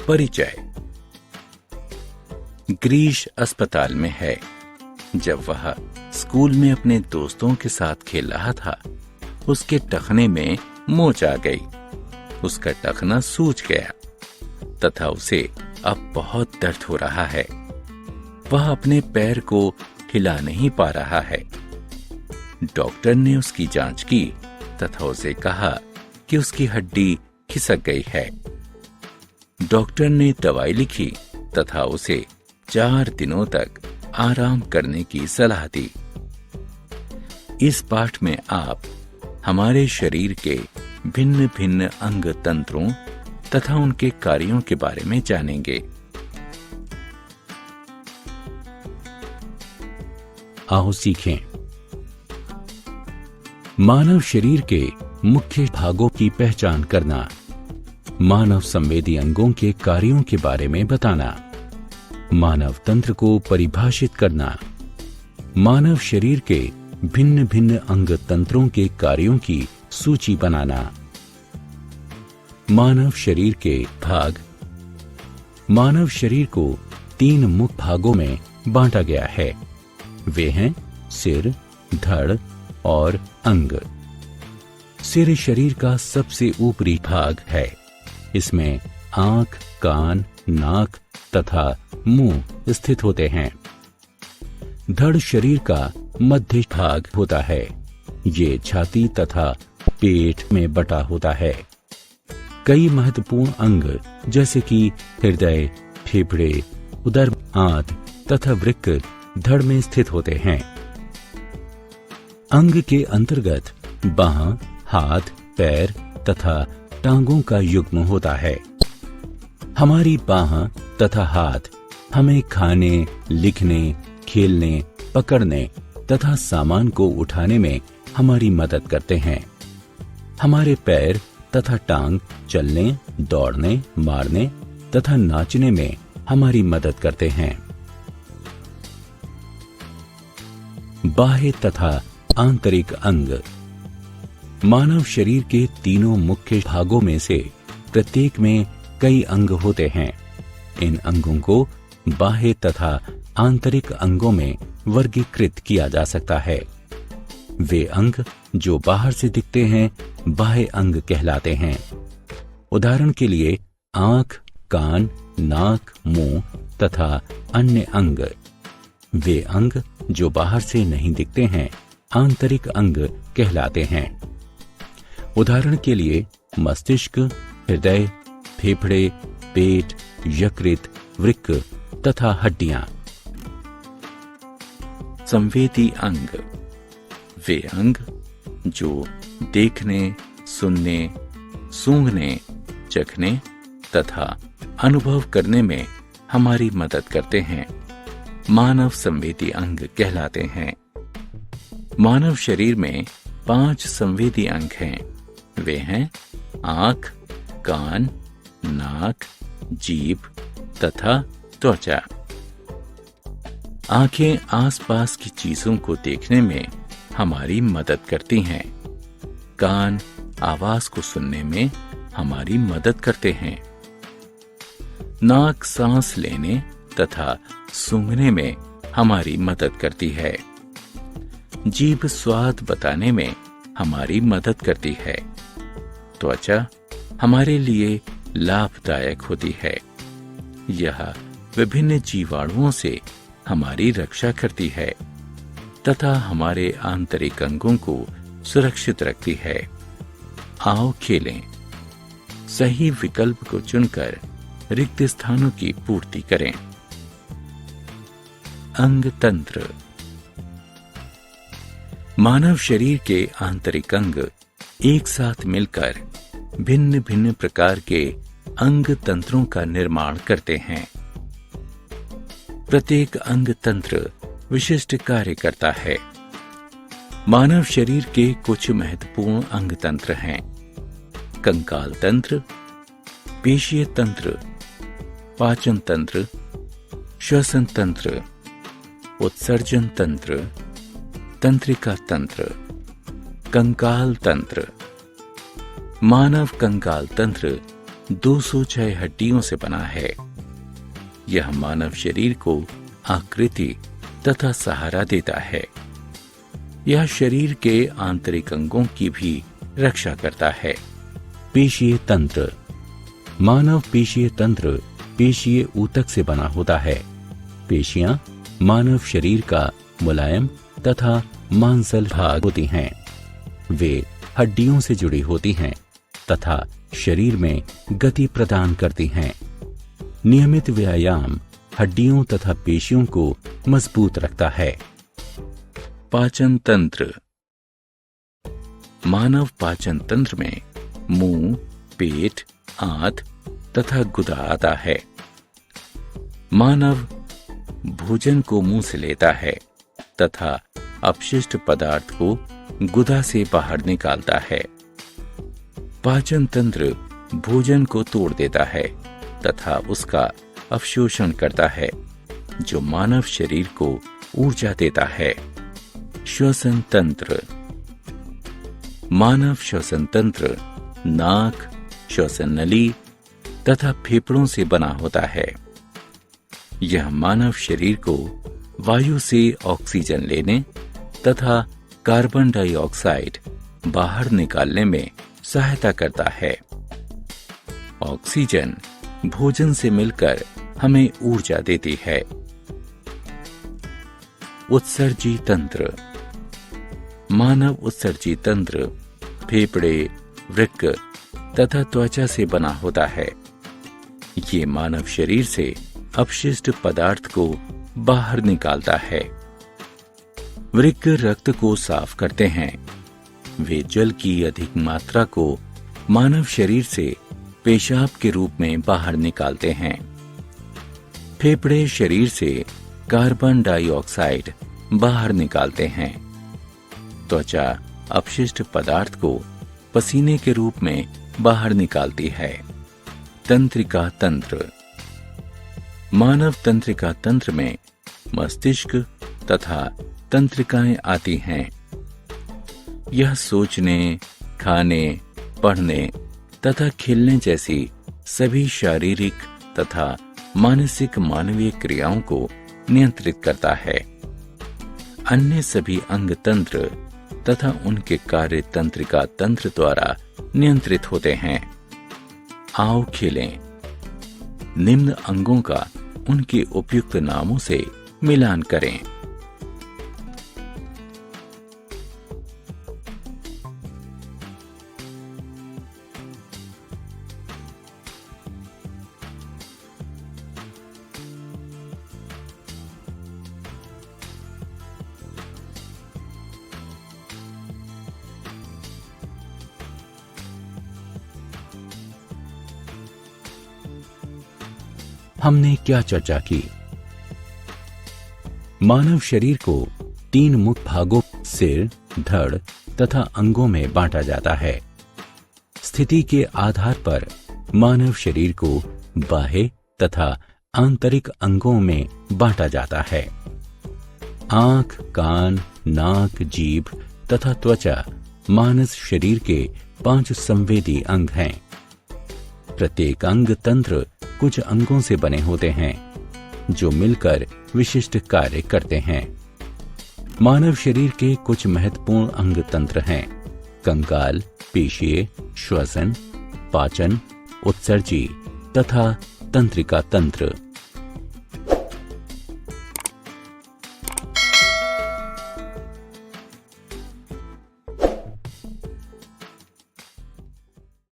परिचय। ग्रीश अस्पताल में है। जब वह स्कूल में अपने दोस्तों के साथ खेल रहा था, उसके टखने में मोच आ गई। उसका टखना सूज गया तथा उसे अब बहुत दर्द हो रहा है। वह अपने पैर को हिला नहीं पा रहा है। डॉक्टर ने उसकी जांच की तथा उसे कहा कि उसकी हड्डी खिसक गई है। डॉक्टर ने दवाई लिखी तथा उसे 4 दिनों तक आराम करने की सलाह दी। इस पाठ में आप हमारे शरीर के भिन्न भिन्न अंग तंत्रों तथा उनके कार्यों के बारे में जानेंगे। आओ सीखें। मानव शरीर के मुख्य भागों की पहचान करना, मानव संवेदी अंगों के कार्यों के बारे में बताना, मानव तंत्र को परिभाषित करना, मानव शरीर के भिन्न भिन्न अंग तंत्रों के कार्यों की सूची बनाना। मानव शरीर के भाग। मानव शरीर को 3 मुख्य भागों में बांटा गया है। वे हैं सिर, धड़ और अंग। सिर शरीर का सबसे ऊपरी भाग है। इसमें आंख, कान, नाक तथा मुंह स्थित होते हैं। धड़ शरीर का मध्य भाग होता है। ये छाती तथा पेट में बटा होता है। कई महत्वपूर्ण अंग जैसे कि हृदय, फेफड़े, उदर, आंत तथा वृक्क धड़ में स्थित होते हैं। अंग के अंतर्गत बाह, हाथ, पैर तथा टांगों का युग्म होता है। हमारी बाह तथा हाथ हमें खाने, लिखने, खेलने, पकड़ने तथा सामान को उठाने में हमारी मदद करते हैं। हमारे पैर तथा टांग चलने, दौड़ने, मारने तथा नाचने में हमारी मदद करते हैं। बाह्य तथा आंतरिक अंग। मानव शरीर के तीनों मुख्य भागों में से प्रत्येक में कई अंग होते हैं। इन अंगों को बाह्य तथा आंतरिक अंगों में वर्गीकृत किया जा सकता है। वे अंग जो बाहर से दिखते हैं बाह्य अंग कहलाते हैं। उदाहरण के लिए आंख, कान, नाक, मुंह तथा अन्य अंग। वे अंग जो बाहर से नहीं दिखते हैं आंतरिक अंग कहलाते हैं। उदाहरण के लिए मस्तिष्क, हृदय, फेफड़े, पेट, यकृत, वृक्क तथा हड्डियां। संवेदी अंग। वे अंग जो देखने, सुनने, सूंघने, चखने तथा अनुभव करने में हमारी मदद करते हैं, मानव संवेदी अंग कहलाते हैं। मानव शरीर में 5 संवेदी अंग हैं। वे हैं आंख, कान, नाक, जीभ तथा त्वचा। आंखें आसपास की चीजों को देखने में हमारी मदद करती हैं। कान आवाज को सुनने में हमारी मदद करते हैं। नाक सांस लेने तथा सूंघने में हमारी मदद करती है। जीभ स्वाद बताने में हमारी मदद करती है। त्वचा हमारे लिए लाभदायक होती है। यह विभिन्न जीवाणुओं से हमारी रक्षा करती है तथा हमारे आंतरिक अंगों को सुरक्षित रखती है। आओ खेलें। सही विकल्प को चुनकर रिक्त स्थानों की पूर्ति करें। अंग तंत्र। मानव शरीर के आंतरिक अंग एक साथ मिलकर भिन्न भिन्न प्रकार के अंग तंत्रों का निर्माण करते हैं। प्रत्येक अंग तंत्र विशिष्ट कार्य करता है। मानव शरीर के कुछ महत्वपूर्ण अंग तंत्र हैं: कंकाल तंत्र, पेशीय तंत्र, पाचन तंत्र, श्वसन तंत्र, उत्सर्जन तंत्र, तंत्रिका तंत्र, कंकाल तंत्र। मानव कंकाल तंत्र 206 हड्डियों से बना है। यह मानव शरीर को आकृति तथा सहारा देता है। यह शरीर के आंतरिक अंगों की भी रक्षा करता है। पेशीय तंत्र। मानव पेशीय तंत्र पेशीय ऊतक से बना होता है। पेशियां मानव शरीर का मुलायम तथा मांसल भाग होती हैं। वे हड्डियों से जुड़ी होती हैं तथा शरीर में गति प्रदान करती हैं। नियमित व्यायाम हड्डियों तथा पेशियों को मजबूत रखता है। पाचन तंत्र। मानव पाचन तंत्र में मुंह, पेट, आंत तथा गुदा आता है। मानव भोजन को मुंह से लेता है तथा अपशिष्ट पदार्थ को गुदा से बाहर निकालता है। पाचन तंत्र भोजन को तोड़ देता है तथा उसका अवशोषण करता है, जो मानव शरीर को ऊर्जा देता है। श्वसन तंत्र। मानव श्वसन तंत्र नाक, श्वसन नली तथा फेफड़ों से बना होता है। यह मानव शरीर को वायु से ऑक्सीजन लेने तथा कार्बन डाइऑक्साइड बाहर निकालने में सहायता करता है। ऑक्सीजन भोजन से मिलकर हमें ऊर्जा देती है। उत्सर्जी तंत्र। मानव उत्सर्जी तंत्र फेफड़े, वृक्क तथा त्वचा से बना होता है। ये मानव शरीर से अपशिष्ट पदार्थ को बाहर निकालता है। वृक्क रक्त को साफ करते हैं। वे जल की अधिक मात्रा को मानव शरीर से पेशाब के रूप में बाहर निकालते हैं। फेफड़े शरीर से कार्बन डाइऑक्साइड बाहर निकालते हैं। त्वचा अपशिष्ट पदार्थ को पसीने के रूप में बाहर निकालती है। तंत्रिका तंत्र। मानव तंत्रिका तंत्र में मस्तिष्क तथा तंत्रिकाएं आती हैं। यह सोचने, खाने, पढ़ने तथा खेलने जैसी सभी शारीरिक तथा मानसिक मानवीय क्रियाओं को नियंत्रित करता है। अन्य सभी अंग तंत्र तथा उनके कार्य तंत्रिका तंत्र द्वारा नियंत्रित होते हैं। आओ खेलें। निम्न अंगों का उनके उपयुक्त नामों से मिलान करें। हमने क्या चर्चा की? मानव शरीर को 3 मुख्य भागों सिर, धड़ तथा अंगों में बांटा जाता है। स्थिति के आधार पर मानव शरीर को बाह्य तथा आंतरिक अंगों में बांटा जाता है। आंख, कान, नाक, जीभ तथा त्वचा मानव शरीर के 5 संवेदी अंग हैं। प्रत्येक अंग तंत्र कुछ अंगों से बने होते हैं जो मिलकर विशिष्ट कार्य करते हैं। मानव शरीर के कुछ महत्वपूर्ण अंग तंत्र हैं: कंकाल, पेशीय, श्वसन, पाचन, उत्सर्जी तथा तंत्रिका तंत्र।